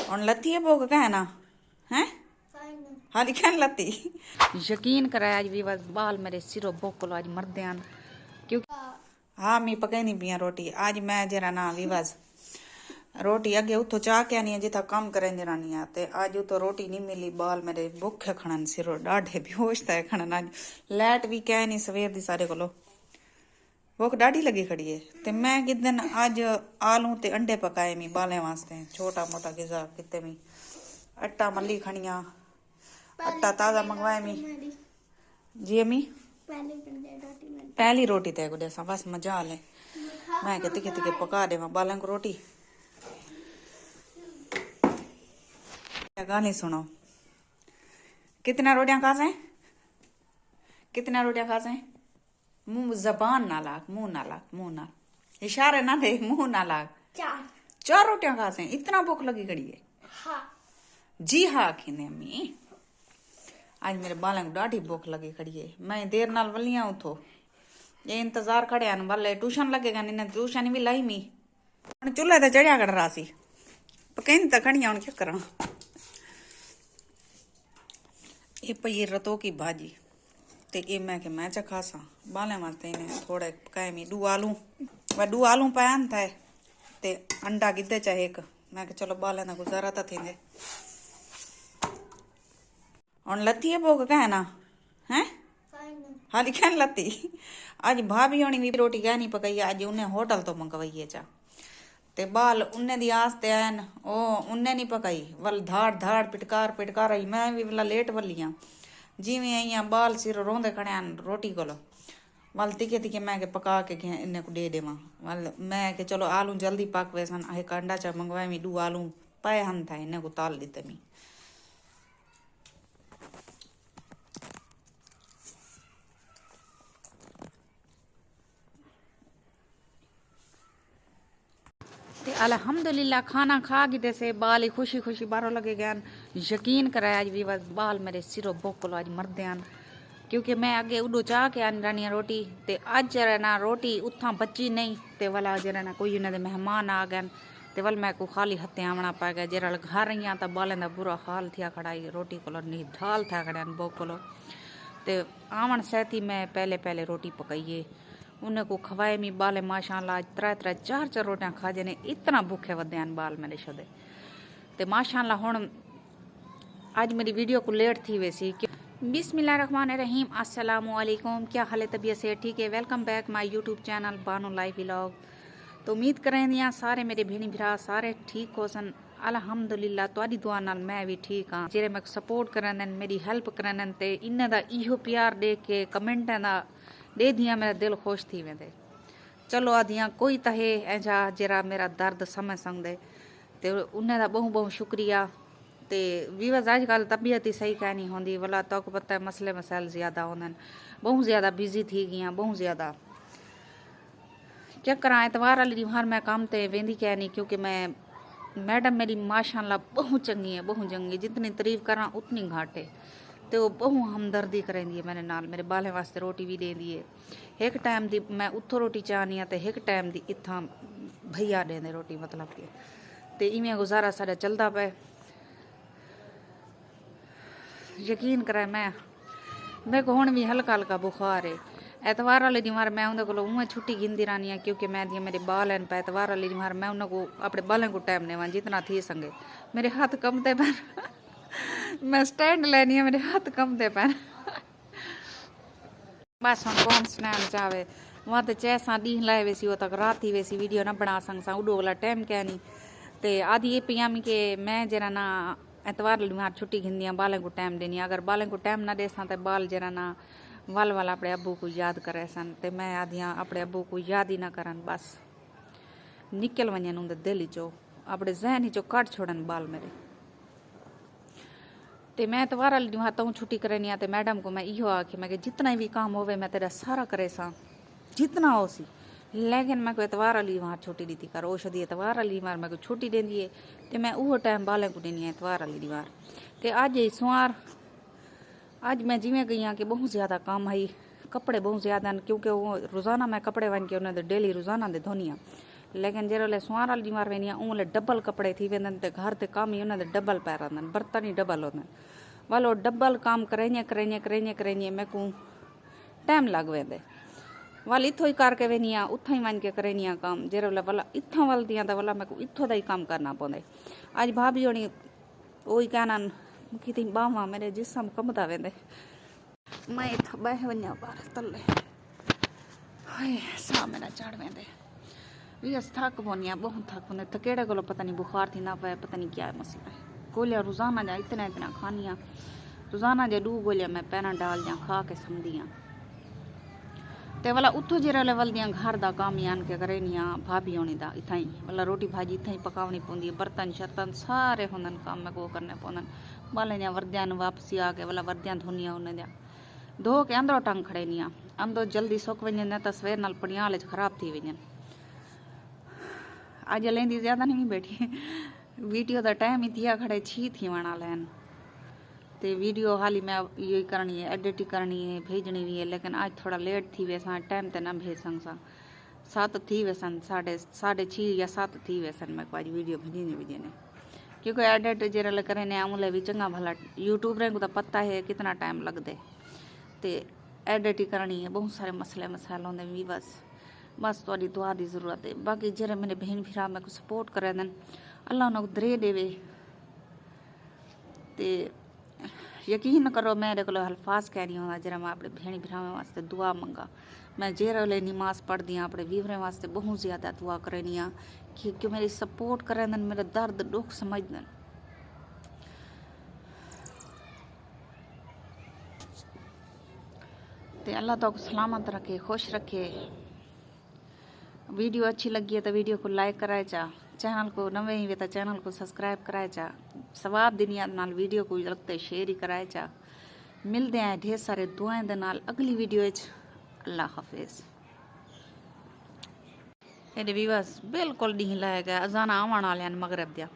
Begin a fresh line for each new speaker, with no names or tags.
ਹੁਣ ਲੱਤੀ ਹੈ ਭੁੱਖ ਕਹਿਣਾ ਹੈ ਹਾਲੀ ਕਹਿਣ ਲੱਤੀ ਯਕੀਨ ਕਰਾਇਆ ਅੱਜ ਵੀ ਬਸ ਬਾਲ ਮੇਰੇ ਸਿਰੋਂ ਭੁੱਖ ਲੋ ਅੱਜ ਮਰਦੇ ਹਨ क्योंकि हाँ मैं पकाई नहीं पिया रोटी आज मैं जरा ना भी बस रोटी अगे उतो चाह के आनी जिथा कम करें जरानी ते आज उतो रोटी नहीं मिली बाल मेरे भुखे खड़न सिरों डाढ़े बेहोश थे खड़न अज लाइट भी कह नहीं सवेर दी सारे कोलो भुख डाढ़ी लगी खड़ी है ते मैं किदन अज आलू ते अंडे पकाए मी बालें वास्ते छोटा मोटा गिजा किते मी आटा मल्ली खनिया आटा ताजा मंगवाए मी जी अम्मी पहली रोटी तय को देसा बस मजा ले मैं कहती कहती पका देवा बालन को रोटी गाली सुनो कितना रोटियां खा से कितना रोटियां खा से मुंह जबान ना लाग मुंह ना लाग मुंह ना इशारे ना दे मुंह ना लाग चार रोटियां खा से इतना भूख लगी खड़ी है हाँ। जी हाँ आखिने अम्मी आज मेरे बालों को डाढ़ी भूख लगी खड़ी है मैं देर नाल वलिया उठो ये इंतजार खड़े हैं वाले ट्यूशन लगेगा इन्हें ट्यूशन भी लाई मी चूल्हे ते चढ़िया कर रहा सी पकैन तो खड़िया हूं क्या करा ये पई रतो की भाजी ते ये मैं के मैं चखा सा बाले वास्ते इन्हें थोड़े पकाए मी डू आलू पाया था ते अंडा गिद्धे चाहे एक मैं के चलो बाले ना गुजारा तो थे ਹੁਣ ਲੱਤੀ ਹੈ ਭੁੱਖ ਕਹਿਣਾ ਹੈ ਹਾਲੀ ਕਹਿਣ ਲੱਤੀ ਅੱਜ ਭਾभी ਹੋਣੀ ਵੀ ਰੋਟੀ ਕਹਿ ਨਹੀਂ ਪਕਾਈ ਅੱਜ ਉਹਨੇ ਹੋਟਲ ਤੋਂ ਮੰਗਵਾਈ ਹੈ ਚਾ ਤੇ ਬਾਲ ਉਹਨੇ ਦੀ ਆਸਤੇ ਆਨ ਉਹ ਉਹਨੇ ਨਹੀਂ ਪਕਾਈ ਵਲ ਧਾੜ ਧਾੜ ਪਿਟਕਾਰ ਆਈ ਮੈਂ ਵੀ ਵਲਾ ਲੇਟ ਵੱਲੀਆਂ ਜਿਵੇਂ ਆਈਆਂ ਬਾਲ ਸਿਰ ਰੋਂਦੇ ਖੜਿਆਂ ਰੋਟੀ ਕੋਲ ਵਲ ਤਿਕੇ ਮੈਂ ਕੇ ਪਕਾ ਕੇ ਇਹਨੇ ਕੋ ਦੇ ਦੇਵਾਂ ਵਲ ਮੈਂ ਕਿ ਚਲੋ ਆਲੂ ਜਲਦੀ ਪੱਕ ਵੇ ਸਨ ਇਹ ਕੰਡਾ ਚਾ ਮੰਗਵਾਏ ਵੀ ਦੂ ਆਲੂ ਪਾਏ ਹਨ ਥਾ ਇਹਨੇ ਕੋ ਤਾਲ ਦਿੱਤੇ मी अल्हम्दुलिल्लाह खाना खा गए से बाल ही खुशी खुशी बारों लगे गए यकीन कराया आज भी बस बाल मेरे सिरों भुख लो आज मरदे हैं क्योंकि मैं अगे उडो चाह के आनी रानी रोटी ते अज जरा ना रोटी उथा बची नहीं ते वाला जरा ना कोई उन्हें मेहमान आ गए ते वाल मैं को खाली हत्थे आवना पै गया जरा घर रही तो बालें का बुरा हाल थिया खड़ाई रोटी को नहीं ढाल था खड़ा भुख लो ते आवन सहती मैं पहले रोटी पकाइए उन्हें को खवाए मी बाले माशाअल्लाह त्रै चार रोटियां खा जने इतना भूखे वदे हैं बाल मेरे शदे ते माशाअल्लाह हुण आज मेरी वीडियो को लेट थी वैसी बिस्मिल्लाहिर्रहमानिर्रहीम अस्सलाम वालेकुम क्या हाल है तबीयत से ठीक है welcome back my YouTube channel Bano life vlog तो उम्मीद करें दियां सारे मेरे भेणी भरा सारे ठीक हो सन अल्हम्दुलिल्लाह तुहाडी दुआ नाल मैं भी ठीक हाँ जेरे मैं सपोर्ट करन मेरी हेल्प करन ते इन्हां दा इहो प्यार देख के कमेंटां दा दे दिया मेरा दिल खुश थी वेंदे चलो आदियां कोई तो है ऐसा जरा मेरा दर्द समझ सकते तो उन्हें दा बहु शुक्रिया ते वीवस अजकल तबीयत ही सही कह नहीं होंदी वाला तो पता है मसले मसाइल ज़्यादा होंगे बहुत ज़्यादा बिजी थी गई बहुत ज़्यादा क्या करा एतवार वाली हर मैं काम ते वेंदी कह नहीं क्योंकि मैं मैडम मेरी माशाअल्लाह बहुत चंगी है बहुत चंगी जितनी तारीफ करा उतनी घाट है तो वो बहु हमदर्दी करेंदी है मेरे नाल मेरे बालें वास्ते रोटी भी देंदी है एक टाइम दी मैं उतो रोटी चाहनी तो एक टाइम दी इत्थां भैया देंदे रोटी मतलब कि ते इवें गुजारा सारा चलता पे यकीन करे मैं को हुण भी हल्का हल्का बुखार है एतवार वाले दिन मैं उन्हें को उमें छुट्टी गिनती रहनी है क्योंकि मैं दिया मेरे बाल हैं पे एतवार वाले दिन मैं उन्हें को अपने बालों को टाइम देवा जितना थी संगे मेरे हाथ कमते पैन मैं स्टैंड लेनी है मेरे हाथ कमते पैन बस हम कौन स्टैंड चाहे वहाँ तो चैसा डी लाए वैसी वो तक रात ही वैसी वीडियो ना बना सकसा उडो वाला टाइम क्या नहीं तो आदि ये पिया मी के मैं जरा ना एतवार मार छुट्टी गिनदियाँ बालें को टाइम देनी अगर बालें को टाइम ना दे सा तो बाल जरा ना वाल वाल अपने अबू को याद करे सन तो मैं आदियाँ अपने अबू को याद ही ना करन बस निकल वजन उनके दिल चो अपने जहन ही चो कट छोड़न बाल मेरे तो मैं एतवार वाली दिन हाथों छुट्टी करनी तो मैडम को मैं इहो आखी मैं कि जितना भी काम होवे मैं तेरा सारा करे सा जितना हो सी लेकिन मैं को एतवार वाली वहाँ छुट्टी दी थी कर औषधि एतवार वाली बार मैं को छुट्टी देंदी है तो मैं वो टाइम बालें को देनी है एतवार वाली दीवार तो अज सोमवार अज मैं जिमें गई हाँ कि बहुत ज़्यादा काम आई कपड़े बहुत ज़्यादा हैं क्योंकि वो रोज़ाना मैं कपड़े बन के उन्हें डेली रोज़ाना दे धोनी हाँ लेकिन जेरे सुआर वाली जीवार वेंदी आहियां उन डबल कपड़े थी वेंदा आहिनि, घर ते कम ही उन डबल पै रहंदा आहिनि, बर्तन ही डबल हूंदा आहिनि। वालो डबल काम करेंगे मैं को टाइम लग वेंदे। वाल इथों ही करके वेंदी आहियां, उथों ही वञ के करेंदी आहियां काम। जेरे वाला इथों वलदी आहियां त वाला मैं को इथों दा ही काम करना पवंदे। अज भाभी होनी उही कहना मूंखे थी बांहवां मेरे जिस्म कंबदा वेंदे। मैं इथों बह वञा बाहर तले, हाय साह मेरा चढ़ वेंदे। बस थक पवनी आहियां, बहुत थक पवंदे। त कहिड़े कोलो पता नहीं बुखार थी ना पए, पता नहीं क्या मसला है। गोलियां रोज़ाना जा इतना खानी आं, रोज़ाना जे 2 गोलियां मैं पैनाडाल जा खा के समझदी आं। ते वाला उथों जेरे वलदी आं घर दा काम ही आन के करेनी आं भाभी होनी दा इथां ही। वाला रोटी भाजी इथां ही पकावनी पवंदी है, बर्तन शर्तन सारे होंदन काम मैं को करने पवंदन। बाले जा वर्दियां वापसी आके वाला वर्दियां धोनी आं उन जा धो के अंदरों टंग खड़ेनी आं। अंदर जल्दी सुक वञनि न त सवेर नाल पणियाल ख़राब थी वञनि। अज लेंदी ज़्यादा नहीं बैठी, वीडियो का टाइम ही थिया खड़े 6 थी वण वाले हैं। तो वीडियो हाली मैं ये करनी है, एडिट करनी है, भेजनी भी है। लेकिन आज थोड़ा लेट थी वैसा, टाइम ते ना भेज संसा। 7 थी वैसन, 6:30 या 7 थी वैसन मैं को आज वीडियो भेजने। क्योंकि एडिट जेरे करें उमले भी चंगा भला यूट्यूब को तो पता है कितना टाइम लगते। तो एडिट ही करनी है, बहुत सारे मसले मसाइल होंगे भी। बस थोड़ी दुआ की ज़रूरत है। बाकी जेरे मेरे बहन भरा मेरे को सपोर्ट करे देन, अल्लाह उन्हें दरे देवे। तो यकीन करो मेरे को अल्फाज कह रही हूँ जरा मैं अपने बहन भरावां वास्ते दुआ मंगा। मैं जेरे नमाज पढ़दी हाँ अपने वीवरे वास्ते बहुत ज़्यादा दुआ करनी हाँ कि मेरी सपोर्ट करे देन, मेरा दर्द दुख समझ ते अल्लाह तो सलामत रखे, खुश रखे। वीडियो अच्छी लगी है तो वीडियो को लाइक कराए चा, चैनल को नवे ही वे तो चैनल को सब्सक्राइब कराए चा, सवाब दुनिया नाल वीडियो को लगते शेयर ही कराए चा। मिलते हैं ढेर सारे दुआएं दे नाल अगली वीडियो। अल्लाह हाफिज़। ये भी बस बिल्कुल नहीं लाया गया, अजाना आवन वाले मगरब दिया।